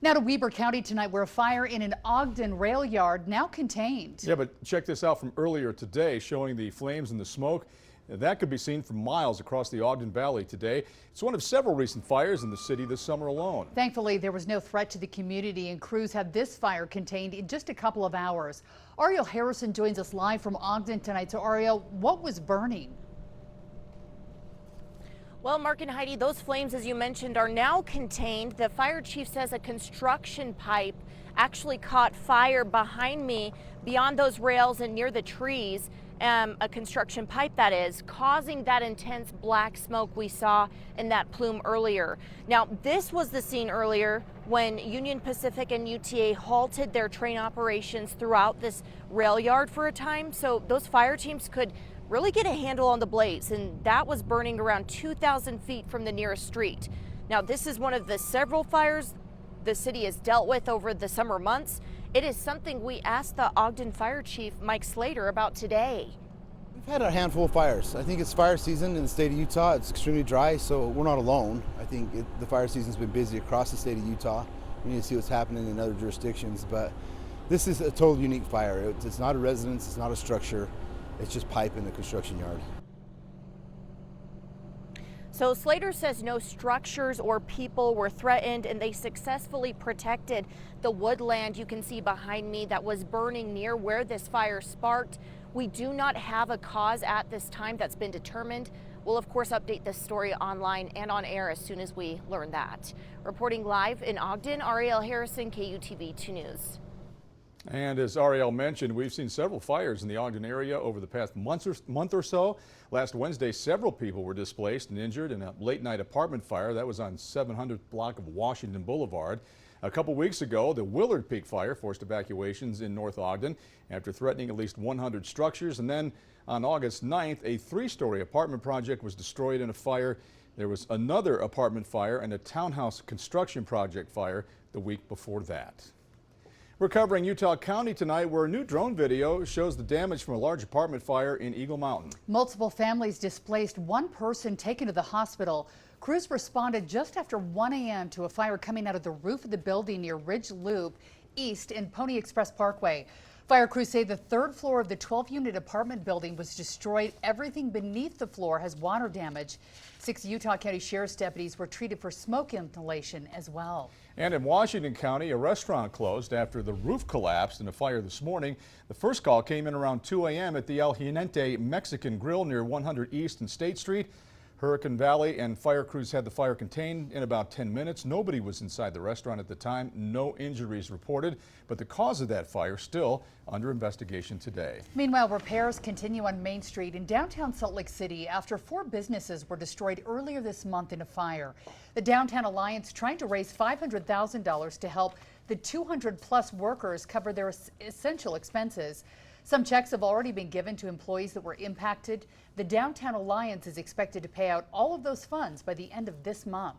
Now to Weber County tonight, where a fire in an Ogden rail yard now contained. Yeah, but check this out from earlier today, showing the flames and the smoke. That could be seen from miles across the Ogden Valley today. It's one of several recent fires in the city this summer alone. Thankfully, there was no threat to the community, and crews have this fire contained in just a couple of hours. Ariel Harrison joins us live from Ogden tonight. So Ariel, what was burning? Well, Mark and Heidi, those flames, as you mentioned, are now contained. The fire chief says a construction pipe actually caught fire behind me beyond those rails and near the trees. A construction pipe, that is, causing that intense black smoke we saw in that plume earlier. Now, this was the scene earlier when Union Pacific and UTA halted their train operations throughout this rail yard for a time, so those fire teams could really get a handle on the blaze, and that was burning around 2,000 feet from the nearest street. Now, this is one of the several fires the city has dealt with over the summer months. It is something we asked the Ogden Fire Chief, Mike Slater, about today. We've had a handful of fires. I think it's fire season in the state of Utah. It's extremely dry, so we're not alone. I think the fire season's been busy across the state of Utah. We need to see what's happening in other jurisdictions, but this is a total unique fire. It's not a residence, it's not a structure. It's just pipe in the construction yard. So Slater says no structures or people were threatened, and they successfully protected the woodland you can see behind me that was burning near where this fire sparked. We do not have a cause at this time that's been determined. We'll of course update this story online and on air as soon as we learn that. Reporting live in Ogden, Ariel Harrison, KUTV 2 News. And as Ariel mentioned, we've seen several fires in the Ogden area over the past month or so. Last Wednesday, several people were displaced and injured in a late-night apartment fire that was on 700th block of Washington Boulevard. A couple weeks ago, the Willard Peak fire forced evacuations in North Ogden after threatening at least 100 structures. And then on August 9th, a three-story apartment project was destroyed in a fire. There was another apartment fire and a townhouse construction project fire the week before that. We're covering Utah County tonight, where a new drone video shows the damage from a large apartment fire in Eagle Mountain. Multiple families displaced, one person taken to the hospital. Crews responded just after 1 a.m. to a fire coming out of the roof of the building near Ridge Loop East and Pony Express Parkway. Fire crews say the third floor of the 12-unit apartment building was destroyed. Everything beneath the floor has water damage. 6 Utah County Sheriff's deputies were treated for smoke inhalation as well. And in Washington County, a restaurant closed after the roof collapsed in a fire this morning. The first call came in around 2 a.m. at the El Jinete Mexican Grill near 100 East and State Street. Hurricane Valley and fire crews had the fire contained in about 10 minutes. Nobody was inside the restaurant at the time. No injuries reported, but the cause of that fire still under investigation today. Meanwhile, repairs continue on Main Street in downtown Salt Lake City after 4 businesses were destroyed earlier this month in a fire. The Downtown Alliance trying to raise $500,000 to help the 200+ workers cover their essential expenses. Some checks have already been given to employees that were impacted. The Downtown Alliance is expected to pay out all of those funds by the end of this month.